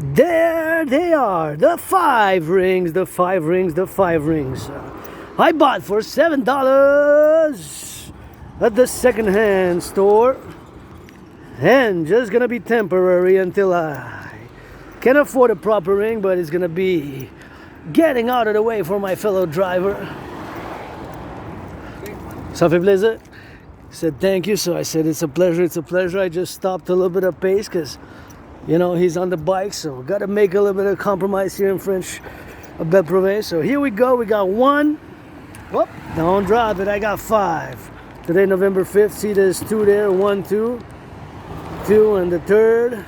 There they are, the 5 rings, the 5 rings, the 5 rings. I bought for $7 at the second-hand store, and just gonna be temporary until I can afford a proper ring, but it's gonna be getting out of the way for my fellow driver. Ça fait plaisir. Said thank you, so I said it's a pleasure, it's a pleasure. I just stopped a little bit of pace because, you know, he's on the bike, so got to make a little bit of compromise here in French, appel, Privee. So here we go, we got 1. Whoop, don't drop it, I got 5. Today, November 5th, see there's 2 there, 1, 2, 2, and the 3rd,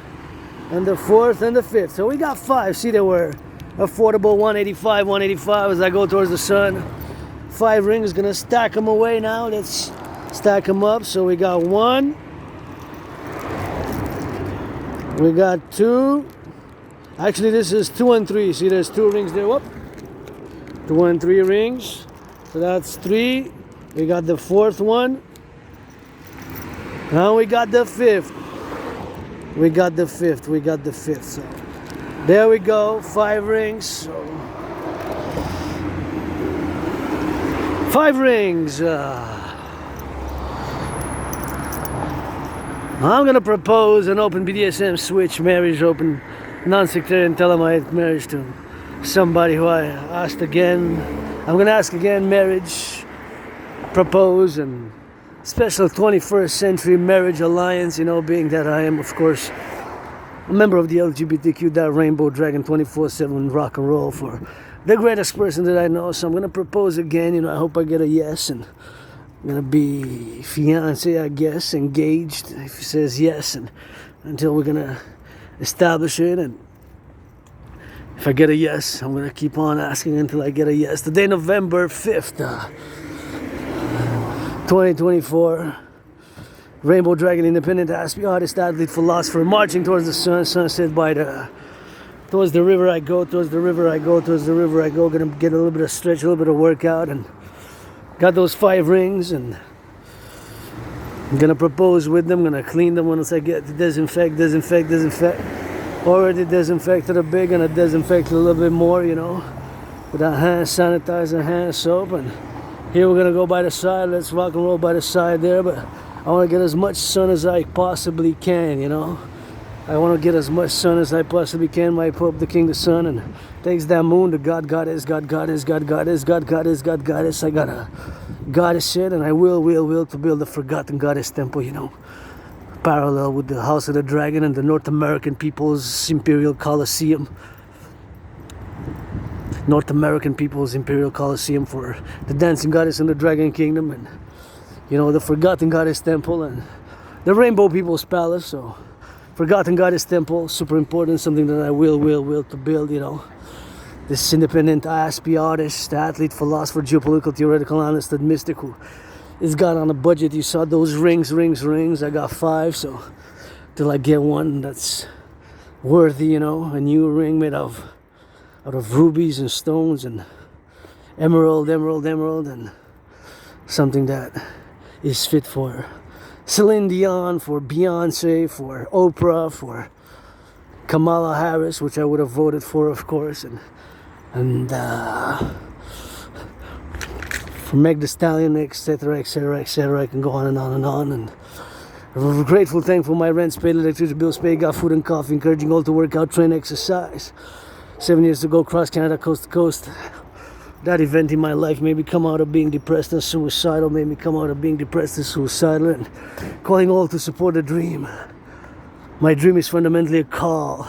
and the 4th, and the 5th. So we got 5, see they were affordable, 185, 185 as I go towards the sun. 5 rings, gonna stack them away now, let's stack them up. So we got 1. We got 2. Actually, this is 2 and 3. See, there's 2 rings there. Whoop. 2 and 3 rings. So that's 3. We got the 4th one. Now we got the 5th. We got the 5th. We got the 5th. So there we go. 5 rings. So 5 rings. I'm gonna propose an open BDSM switch marriage, open non-sectarian telemite marriage to somebody who I asked again. I'm gonna ask again marriage, propose, and special 21st century marriage alliance, you know, being that I am, of course, a member of the LGBTQ, that rainbow dragon 24/7 rock and roll for the greatest person that I know. So I'm gonna propose again, you know, I hope I get a yes, and I'm gonna be fiancé, I guess, engaged if he says yes, and until we're gonna establish it. And if I get a yes, I'm gonna keep on asking until I get a yes. Today, November 5th, 2024. Rainbow Dragon, independent artist, athlete, philosopher, marching towards the sun, sunset by towards the river I go, towards the river I go, towards the river I go. Gonna get a little bit of stretch, a little bit of workout, and got those 5 rings, and I'm gonna propose with them. Gonna clean them once I get to disinfect. Already disinfected a bit, gonna disinfect a little bit more, you know, with that hand sanitizer, hand soap. And here we're gonna go by the side. Let's rock and roll by the side there. But I want to get as much sun as I possibly can, you know. I want to get as much sun as I possibly can. My Pope, the King, the Sun, and thanks that moon, the God Goddess, God Goddess, God Goddess, God Goddess, God Goddess. I got a goddess it, and I will to build a forgotten goddess temple, you know, parallel with the House of the Dragon and the North American People's Imperial Coliseum. North American People's Imperial Coliseum for the Dancing Goddess and the Dragon Kingdom, and, you know, the Forgotten Goddess Temple and the Rainbow People's Palace. So Forgotten Goddess Temple, super important, something that I will to build, you know. This independent ISP artist, athlete, philosopher, geopolitical, theoretical, analyst, and mystic who is got on a budget. You saw those rings. I got 5, so till I get one that's worthy, you know, a new ring made out of rubies and stones and emerald, and something that is fit for Celine Dion, for Beyonce, for Oprah, for Kamala Harris, which I would have voted for, of course, and for Meg Thee Stallion, etc., etc. I can go on and on and on. And I'm grateful, thankful, my rent's paid, electricity bills paid, got food and coffee, encouraging all to work out, train, exercise. 7 years to go, cross Canada, coast to coast. That event in my life made me come out of being depressed and suicidal, and calling all to support the dream. My dream is fundamentally a call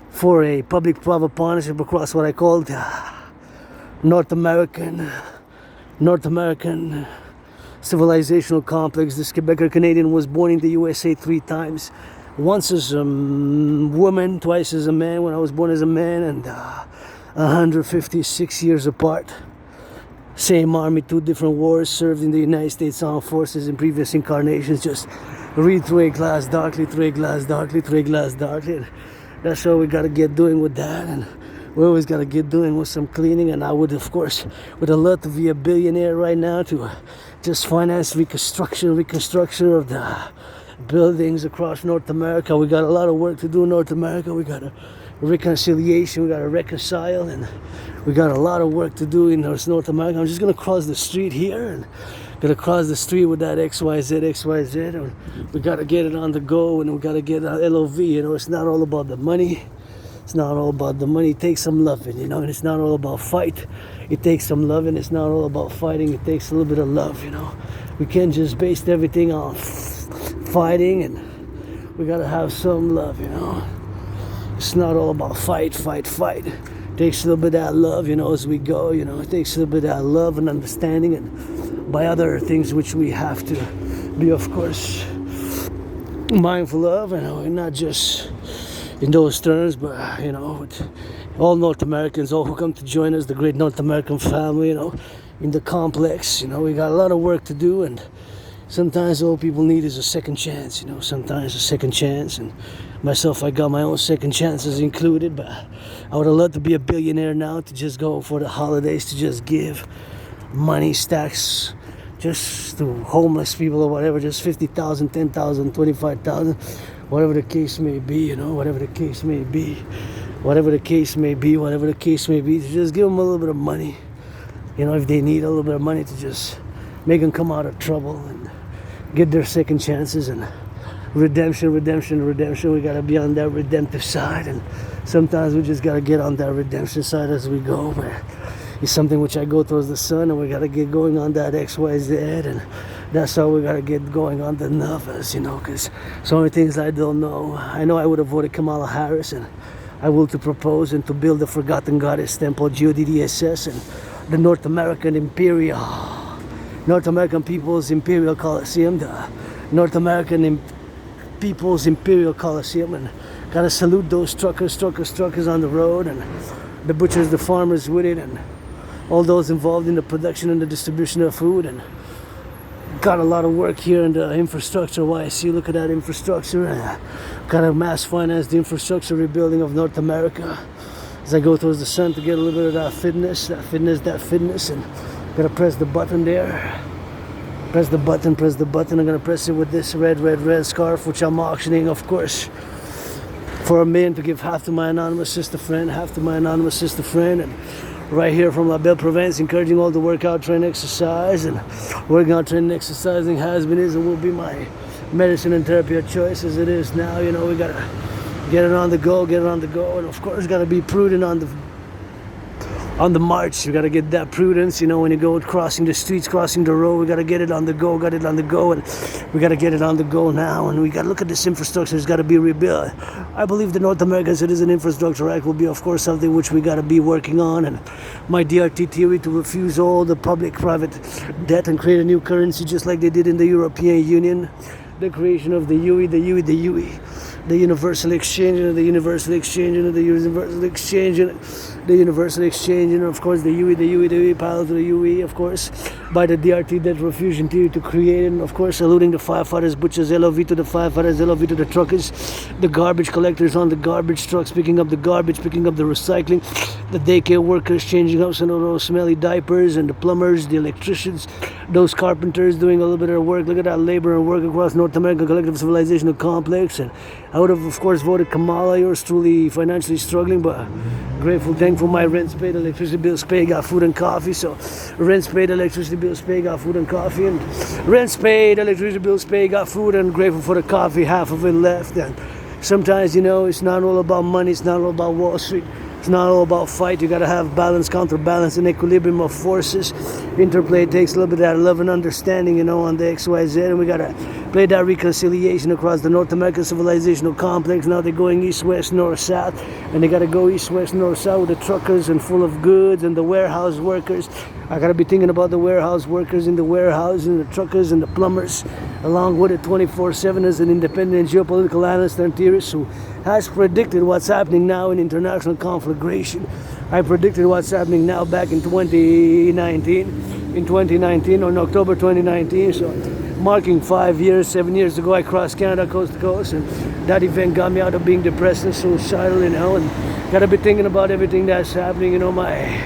for a public-private partnership across what I called North American civilizational complex. This Quebecer Canadian was born in the USA 3 times. Once as a woman, twice as a man when I was born as a man, and 156 years apart. Same army, 2 different wars, served in the United States Armed Forces in previous incarnations. Just read through a glass darkly, through a glass darkly, through a glass darkly. And that's all we got to get doing with that. And we always got to get doing with some cleaning. And I would, of course, would love to be a billionaire right now to just finance reconstruction of the buildings across North America. We got a lot of work to do in North America. We got a reconciliation. We got to reconcile, and we got a lot of work to do in North America. I'm just gonna cross the street here and gonna cross the street with that XYZ, and we gotta get it on the go, and we gotta get LOV. You know, it's not all about the money. It's not all about the money. It takes some loving, you know, and it's not all about fight. It takes some loving. It's not all about fighting. It takes a little bit of love, you know. We can't just base everything on fighting, and we gotta have some love, you know. It's not all about fight. It takes a little bit of that love, you know, as we go, you know. It takes a little bit of that love and understanding, and by other things which we have to be, of course, mindful of, you know, and not just in those terms, but, you know, with all North Americans, all who come to join us, the great North American family, you know, in the complex. You know, we got a lot of work to do, and sometimes all people need is a second chance, you know, sometimes a second chance. And myself, I got my own second chances included, but I would have loved to be a billionaire now, to just go for the holidays, to just give money stacks just to homeless people or whatever, just 50,000, 10,000, 25,000, whatever the case may be, you know, whatever the case may be, to just give them a little bit of money, you know, if they need a little bit of money, to just make them come out of trouble and get their second chances. And redemption. We got to be on that redemptive side, and sometimes we just got to get on that redemption side as we go. But it's something which I go towards the sun, and we got to get going on that XYZ, and that's how we got to get going on the novels, you know, because so many things I don't know. I know I would have voted Kamala Harris, and I will to propose and to build the Forgotten Goddess Temple, GODDSS, and the North American People's Imperial Coliseum, the North American People's Imperial Coliseum, and gotta salute those truckers on the road, and the butchers, the farmers with it, and all those involved in the production and the distribution of food. And got a lot of work here in the infrastructure. YC, look at that infrastructure. Gotta mass finance the infrastructure rebuilding of North America as I go towards the sun to get a little bit of that fitness, and gotta press the button there. Press the button. I'm gonna press it with this red scarf, which I'm auctioning, of course, for a man to give half to my anonymous sister friend, and right here from La Belle Province, encouraging all to work out, train, exercise, and working out, training, exercising has been, is, and will be my medicine and therapy of choice as it is now. You know, we gotta get it on the go, and of course gotta be prudent on the march. We gotta get that prudence, you know, when you go crossing the streets, crossing the road. We gotta get it on the go, and we gotta get it on the go now. And we gotta look at this infrastructure. It's gotta be rebuilt. I believe the North American Citizen Infrastructure Act will be, of course, something which we gotta be working on. And my DRT theory to refuse all the public-private debt and create a new currency, just like they did in the European Union. The creation of the UE, the universal exchange, and the universal exchange, and of course the UE, parallel to the UE, of course, by the DRT, debt refusion theory to create it, and of course saluting the firefighters, butchers, LOV to the firefighters, LOV to the truckers, the garbage collectors on the garbage trucks, picking up the garbage, picking up the recycling, the daycare workers changing up some of those smelly diapers, and the plumbers, the electricians, those carpenters doing a little bit of work. Look at that labor and work across North American Collective Civilisation complex. And I would have, of course, voted Kamala. Yours truly financially struggling, but grateful, thankful. My rent's paid, electricity bills paid, got food and coffee. So rent's paid, electricity bills paid, got food and coffee. And rent's paid, electricity bills paid, got food, and grateful for the coffee. Half of it left. And sometimes, you know, it's not all about money. It's not all about Wall Street. It's not all about fight. You gotta have balance, counterbalance, and equilibrium of forces. Interplay takes a little bit of that love and understanding, you know, on the XYZ, and we gotta play that reconciliation across the North American civilizational complex. Now they're going east, west, north, south, and they gotta go east, west, north, south with the truckers and full of goods and the warehouse workers. I gotta be thinking about the warehouse workers in the warehouse and the truckers and the plumbers, along with it 24/7 as an independent geopolitical analyst and theorist who has predicted what's happening now in international conflagration. I predicted what's happening now back in 2019, on October 2019, so marking 7 years ago, I crossed Canada coast to coast, and that event got me out of being depressed and suicidal, you know, and gotta be thinking about everything that's happening, you know, my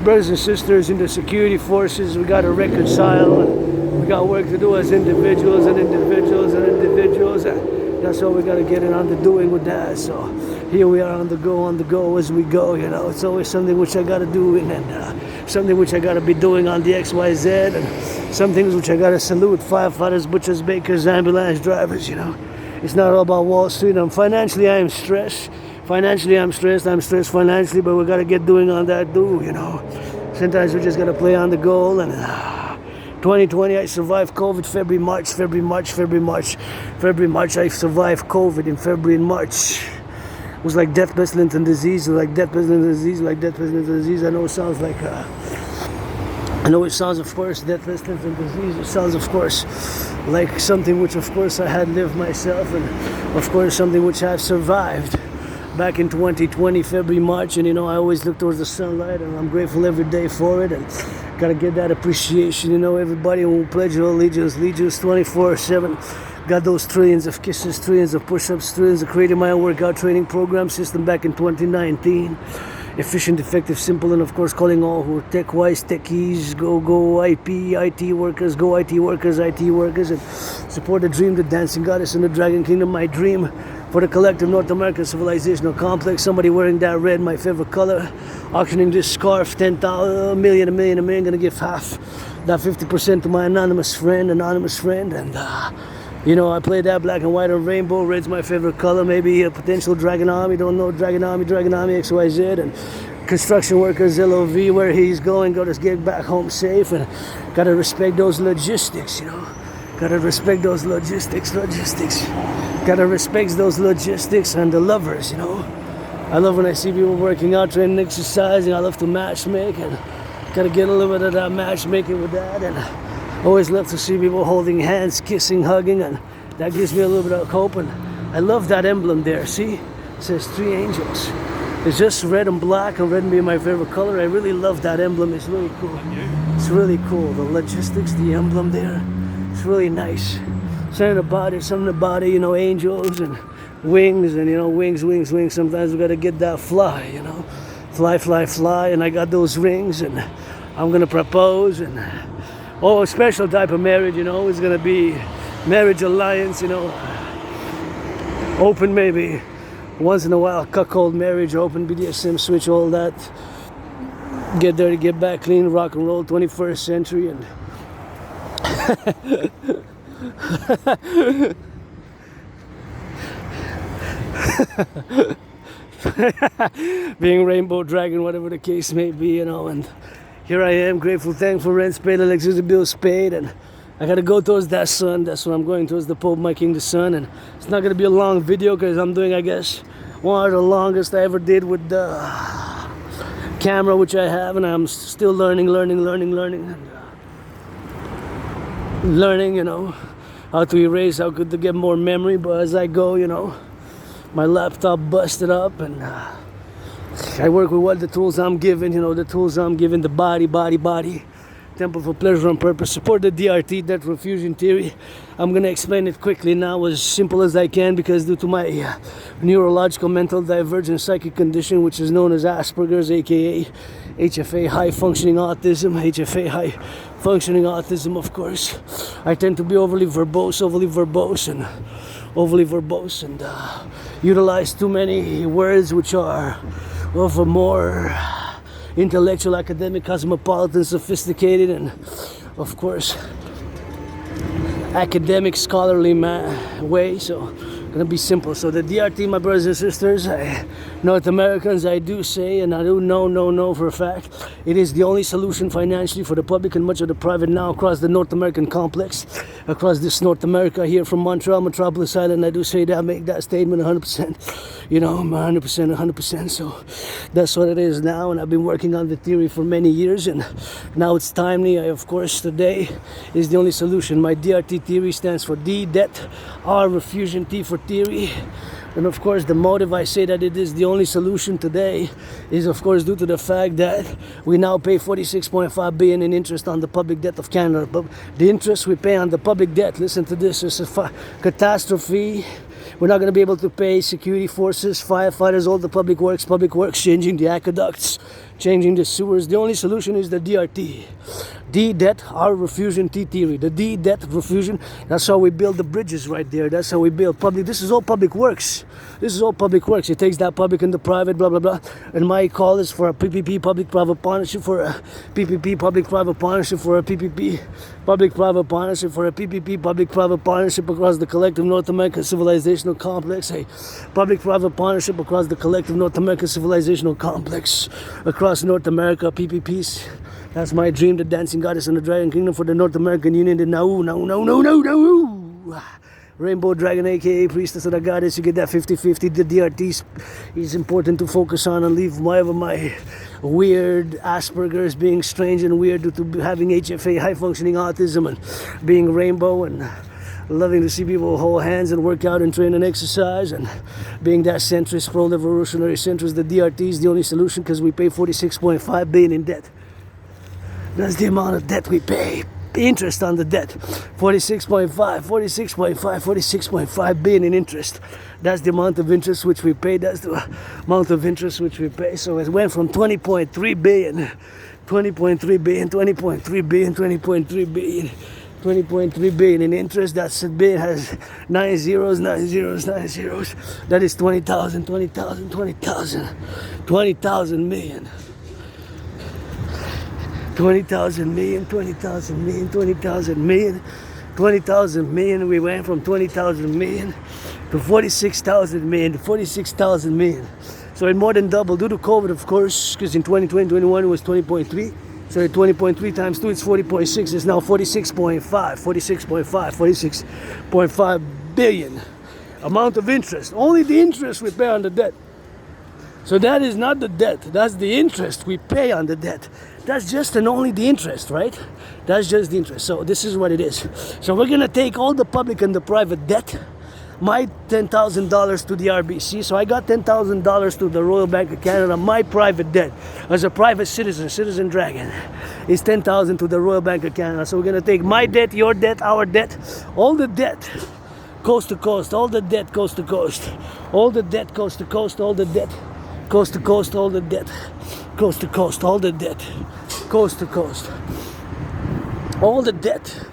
brothers and sisters in the security forces. We gotta reconcile, and we got work to do as individuals and individuals and individuals. That's what we got to get in on the doing with that. So here we are on the go as we go. You know, it's always something which I got to do, and something which I got to be doing on the XYZ, and some things which I got to salute: firefighters, butchers, bakers, ambulance drivers. You know, it's not all about Wall Street. Financially, I am stressed. Financially, I'm stressed. I'm stressed financially, but we got to get doing on that too. You know, sometimes we just got to play on the goal. And 2020, I survived COVID. February, March. I survived COVID in February and March. It was like death, pestilence, and disease. I know it sounds like, of course, death, pestilence, and disease. It sounds, of course, like something which, of course, I had lived myself, and of course, something which I've survived back in 2020, February, March. And you know, I always look towards the sunlight, and I'm grateful every day for it. And gotta get that appreciation. You know, everybody who pledge your allegiance 24/7. Got those trillions of kisses, trillions of push-ups, trillions of creating my own workout training program system back in 2019. Efficient, effective, simple, and of course calling all who are tech-wise, techies, go IT workers, and support the dream, the dancing goddess and the dragon kingdom. My dream for the collective North American civilizational complex. Somebody wearing that red, my favorite color. Auctioning this scarf, 10,000, a million, gonna give half that 50% to my anonymous friend, and you know, I play that black and white and rainbow. Red's my favorite color. Maybe a potential Dragon Army. Don't know Dragon Army, XYZ. And construction workers, LOV, where he's going, got to get back home safe. And gotta respect those logistics, you know. Gotta respect those logistics. Gotta respect those logistics and the lovers, you know. I love when I see people working out, training, exercising. I love to matchmake, and gotta get a little bit of that matchmaking with that. And always love to see people holding hands, kissing, hugging, and that gives me a little bit of hope. And I love that emblem there. See, it says 3 angels. It's just red and black, and red being my favorite color. I really love that emblem. It's really cool. It's really cool. The logistics, the emblem there. It's really nice. Something about it, you know, angels and wings, and you know, wings. Sometimes we gotta get that fly, you know, fly. And I got those rings, and I'm gonna propose, and a special type of marriage, you know, is gonna be marriage alliance, you know, open maybe once in a while, cuckold marriage, open BDSM switch, all that. Get dirty, get back clean, rock and roll, 21st century, and being rainbow dragon, whatever the case may be, you know. And here I am, grateful, thankful, rent's paid, electricity bills paid, and I gotta go towards that sun. That's what I'm going towards, the Pope, my king, the sun. And it's not gonna be a long video because I'm doing, I guess, one of the longest I ever did with the camera which I have, and I'm still learning, you know, how to erase, how to get more memory. But as I go, you know, my laptop busted up, and I work with what the tools I'm given, you know, the body, temple for pleasure and purpose. Support the DRT, death refusion theory. I'm gonna explain it quickly now, as simple as I can, because due to my neurological mental divergent psychic condition, which is known as Asperger's, aka HFA, high functioning autism, of course, I tend to be overly verbose, and utilize too many words which are of a more intellectual, academic, cosmopolitan, sophisticated, and of course academic, scholarly way. So gonna be simple. So the DRT, my brothers and sisters, North Americans, I do say, and I do know for a fact, it is the only solution financially for the public and much of the private now across the North American complex, across this North America here from Montreal, Metropolis Island. I do say that, make that statement 100%, you know, 100%. So that's what it is now, and I've been working on the theory for many years, and now it's timely. Of course, today is the only solution. My DRT theory stands for D, debt, R, refusion, T for theory. And of course, the motive I say that it is the only solution today is, of course, due to the fact that we now pay 46.5 billion in interest on the public debt of Canada. But the interest we pay on the public debt, listen to this, is a catastrophe. We're not going to be able to pay security forces, firefighters, all the public works, changing the aqueducts, changing the sewers. The only solution is the DRT. D, debt, R, refusion, T, theory. The D, debt, refusion, that's how we build the bridges right there. That's how we build public. This is all public works. This is all public works. It takes that public and the private, blah, blah, blah. And my call is for a PPP, public-private partnership, for a PPP, public-private partnership, for a PPP, public-private partnership, for a PPP, public-private partnership across the collective North American civilizational complex. A public-private partnership across the collective North American civilizational complex. Across North America, PPPs. That's my dream, the dancing goddess in the Dragon Kingdom for the North American Union, the Rainbow Dragon, aka Priestess of the Goddess. You get that 50-50. The DRT is important to focus on and leave whatever my weird Asperger's, being strange and weird due to having HFA, high functioning autism, and being rainbow, and loving to see people hold hands and work out and train and exercise, and being that centrist, pro-revolutionary centrist. The DRT is the only solution because we pay $46.5 billion in debt. That's the amount of debt we pay. Interest on the debt. 46.5 billion in interest. That's the amount of interest which we pay. That's the amount of interest which we pay. So it went from 20.3 billion, 20.3 billion, 20.3 billion, 20.3 billion, 20.3 billion in interest. That's a billion has 9 zeros, 9 zeros, 9 zeros. That is 20,000, 20,000, 20,000, 20,000 million. 20,000 million, 20,000 million, 20,000 million, 20,000 million. We went from 20,000 million to 46,000 million to 46,000 million. So it more than doubled due to COVID, of course, because in 2020, 2021 it was 20.3. So 20.3 times 2, it's 40.6. It's now 46.5 billion amount of interest. Only the interest we pay on the debt. So that is not the debt. That's the interest we pay on the debt. That's just and only the interest, right? That's just the interest. So this is what it is. So we're going to take all the public and the private debt, my $10,000 to the RBC. So I got $10,000 to the Royal Bank of Canada. My private debt as a private citizen, Citizen Dragon, is $10,000 to the Royal Bank of Canada. So we're going to take my debt, your debt, our debt, all the debt, coast to coast, all the debt coast to coast, all the debt coast to coast, all the debt coast to coast, all the debt coast to coast, all the debt coast to coast, all the debt,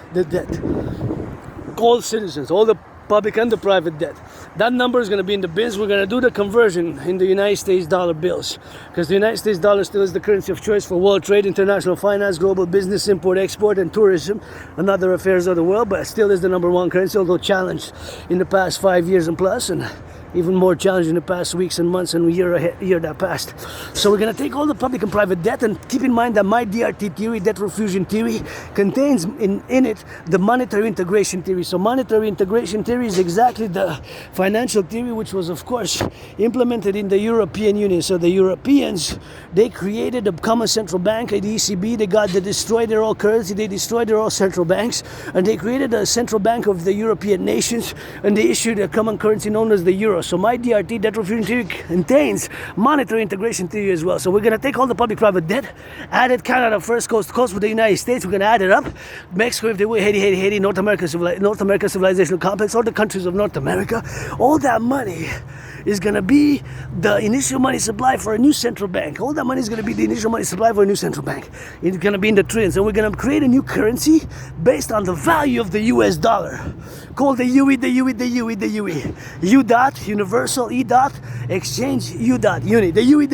all citizens, all the public and the private debt. That number is going to be in the bins. We're going to do the conversion in the United States dollar bills, because the United States dollar still is the currency of choice for world trade, international finance, global business, import, export, and tourism, and other affairs of the world, but it still is the number one currency, although challenged in the past 5 years and plus, and even more challenging in the past weeks and months and year that passed. So we're going to take all the public and private debt, and keep in mind that my DRT theory, debt refusion theory, contains in it the monetary integration theory. So monetary integration theory is exactly the financial theory which was, of course, implemented in the European Union. So the Europeans, they created a common central bank, the ECB. They destroyed their own currency, they destroyed their own central banks, and they created a central bank of the European nations, and they issued a common currency known as the euro. So my DRT, debt refusion theory, contains monetary integration theory as well. So we're going to take all the public-private debt, add it Canada first, coast to coast with the United States. We're going to add it up. Mexico, if they will, Haiti, North America civilizational complex, all the countries of North America. All that money is going to be the initial money supply for a new central bank. All that money is going to be the initial money supply for a new central bank. It's going to be in the trillions. And we're going to create a new currency based on the value of the US dollar, called the UE. U dot, universal, E dot, exchange, U dot, uni. The UE,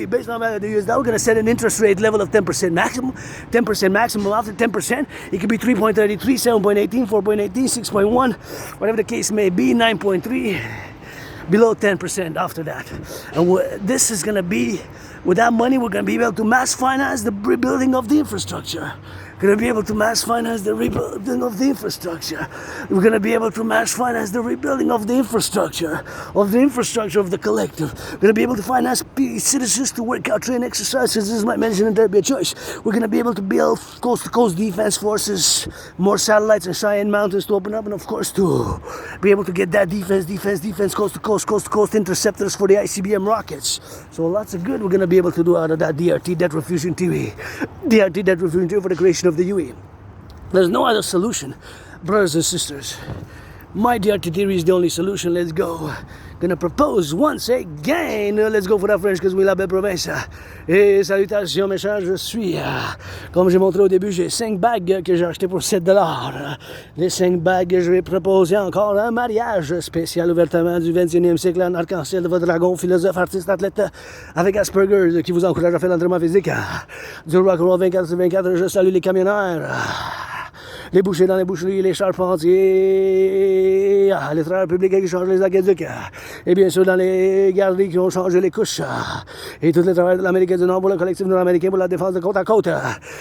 based on the value of the US dollar. We're going to set an interest rate level of 10% maximum. 10% maximum. After 10%, it could be 3.33, 7.18, 4.18, 6.1, whatever the case may be, 9.3. Below 10% after that. And this is going to be, with that money, we're going to be able to mass finance the rebuilding of the infrastructure. Going to be able to mass finance the rebuilding of the infrastructure. We're going to be able to mass finance the rebuilding of the infrastructure of the collective. We're going to be able to finance citizens to work out, train, exercise. This is my mention and there be a choice. We're going to be able to build coast-to-coast defense forces, more satellites and Cheyenne Mountains to open up, and of course to be able to get that defense, coast-to-coast interceptors for the ICBM rockets. So lots of good we're going to be able to do out of that DRT, debt refusion theory. DRT, debt refusion theory for the creation of the UE. There's no other solution, brothers and sisters. My DRT theory is the only solution. Let's go. gonna propose once again. Let's go for the French, cause we la belle province. Et salutations mes chers, je suis, comme j'ai montré au début, j'ai 5 bagues que j'ai achetées pour 7$. Les 5 bagues, je vais proposer encore un mariage spécial ouvertement du 21e siècle en arc-en-ciel de votre dragon, philosophe, artiste, athlète, avec Asperger, qui vous encourage à faire l'entraînement physique. Du rock'n'roll 24/24, je salue les camionneurs. Les bouchers dans les boucheries, les charpentiers, les travailleurs publics qui changent les aqueducs, et bien sûr dans les garderies qui ont changé les couches, et tous les travailleurs de l'Amérique du Nord pour le collectif nord-américain pour la défense de côte à côte.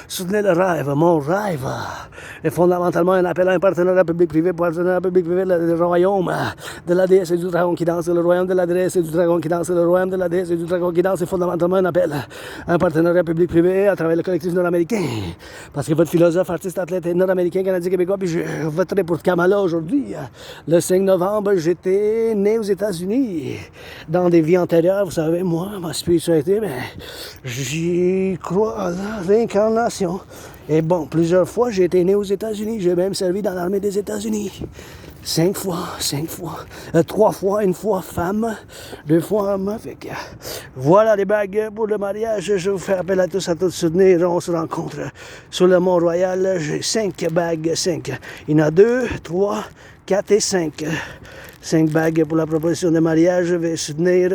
Soutenez le rêve, mon rêve est fondamentalement un appel à un partenariat public-privé, partenariat public-privé du royaume de la déesse et du dragon qui danse, le royaume de la déesse et du dragon qui danse, le royaume de la déesse et du dragon qui danse est fondamentalement un appel à un partenariat public-privé à travers le collectif nord-américain. Parce que votre philosophe, artiste, athlète et nord-américain, canadien, québécois, puis je voterai pour Kamala aujourd'hui. Le 5 novembre, j'étais né aux États-Unis. Dans des vies antérieures, vous savez, moi, ma spiritualité, mais j'y crois à la réincarnation. Et bon, plusieurs fois, j'ai été né aux États-Unis. J'ai même servi dans l'armée des États-Unis. 5 fois. 3 fois, une fois femme, 2 fois homme. Fait que, voilà les bagues pour le mariage. Je vous fais appel à tous soutenir. On se rencontre sur le Mont-Royal. J'ai 5 bagues, 5. Il y en a 2, 3, 4 et 5. 5 bagues pour la proposition de mariage. Je vais soutenir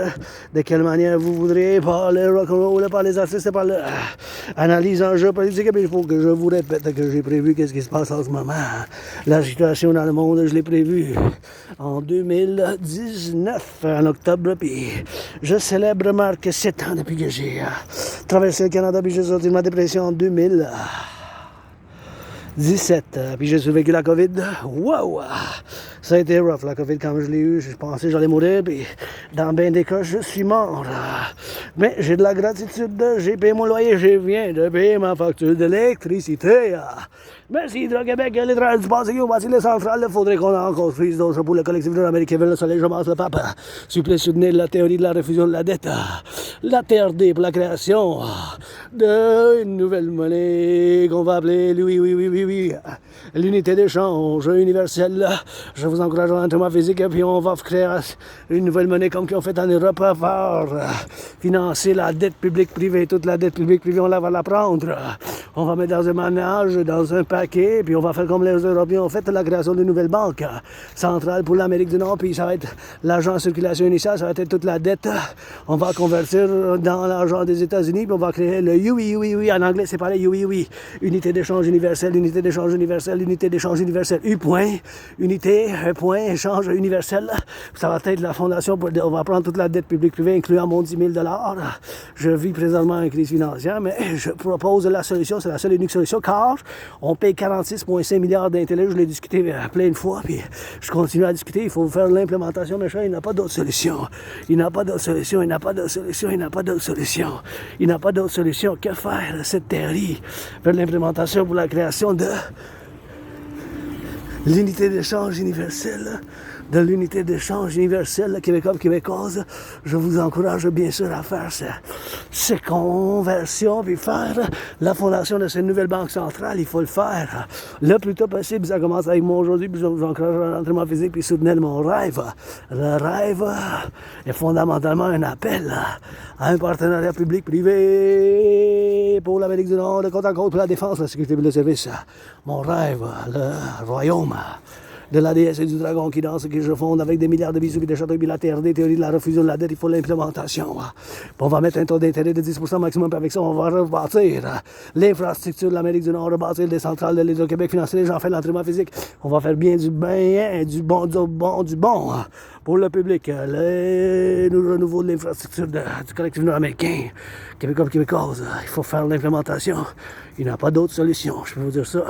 de quelle manière vous voudrez, par le rock'n'roll, par les artistes, par l'analyse en jeu politique. Mais il faut que je vous répète que j'ai prévu qu'est-ce qui se passe en ce moment. La situation dans le monde, je l'ai prévu en 2019, en octobre, puis je célèbre, marque 7 ans depuis que j'ai traversé le Canada, puis j'ai sorti de ma dépression en 2017, puis j'ai survécu la COVID. Wow! Ça a été rough, la COVID, quand je l'ai eu. Je pensais que j'allais mourir, puis dans bien des cas, je suis mort. Mais j'ai de la gratitude, j'ai payé mon loyer, je viens de payer ma facture d'électricité. Merci Hydro-Québec, les travailleurs du passé qui ont bâti les centrales. Il faudrait qu'on en construise d'autres pour le collectif nord-américain vers le soleil. Je masse le pape. S'il vous plaît, soutenez la théorie de la refusion de la dette. La TRD pour la création d'une nouvelle monnaie qu'on va appeler l'unité d'échange universelle. Je vous encourage à l'entraînement physique et puis on va créer une nouvelle monnaie comme qu'ils ont fait en Europe pour financer la dette publique-privée. Toute la dette publique-privée, on va la prendre. On va mettre dans un manège, dans un paquet, puis on va faire comme les Européens ont fait, la création d'une nouvelle banque centrale pour l'Amérique du Nord, puis ça va être l'argent en circulation initiale, ça va être toute la dette. On va convertir dans l'argent des États-Unis, puis on va créer le UI, en anglais c'est pareil, UI, unité d'échange universelle, unité d'échange universelle, unité d'échange universelle, unité, échange universel. Ça va être la fondation, on va prendre toute la dette publique-privée, incluant mon 10 000 $. Je vis présentement une crise financière, mais je propose la solution, c'est la seule et unique solution, car on paye 46,5 milliards d'intérêts. Je l'ai discuté plein de fois, puis je continue à discuter. Il faut faire l'implémentation, mais il n'a pas d'autre solution. Il n'a pas d'autre solution. Que faire cette théorie? Faire l'implémentation pour la création de l'unité d'échange universelle. De l'unité d'échange universelle québécoise. Je vous encourage bien sûr à faire ces conversions, puis faire la fondation de cette nouvelle banque centrale. Il faut le faire le plus tôt possible. Ça commence avec moi aujourd'hui, puis je vous encourage à l'entraînement physique, puis soutenir mon rêve. Le rêve est fondamentalement un appel à un partenariat public-privé pour l'Amérique du Nord, de côte à côte, pour la défense, la sécurité et le service. Mon rêve, le royaume de la déesse et du dragon qui danse, que je fonde avec des milliards de bisous et de châteaux, puis la TRD, théorie de la refusion de la dette, il faut l'implémentation. On va mettre un taux d'intérêt de 10% maximum, puis avec ça, on va rebâtir l'infrastructure de l'Amérique du Nord, rebâtir des centrales de l'Hydro-Québec, financer les gens, faire l'entraînement physique. On va faire bien du bon pour le public. Le renouveau de l'infrastructure du collectif nord-américain, québécoise. Il faut faire l'implémentation. Il n'y a pas d'autre solution. Je peux vous dire ça.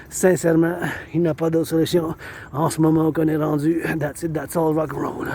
Sincèrement, il n'y a pas d'autre solution. En ce moment qu'on est rendu, that's it, that's all, rock and roll.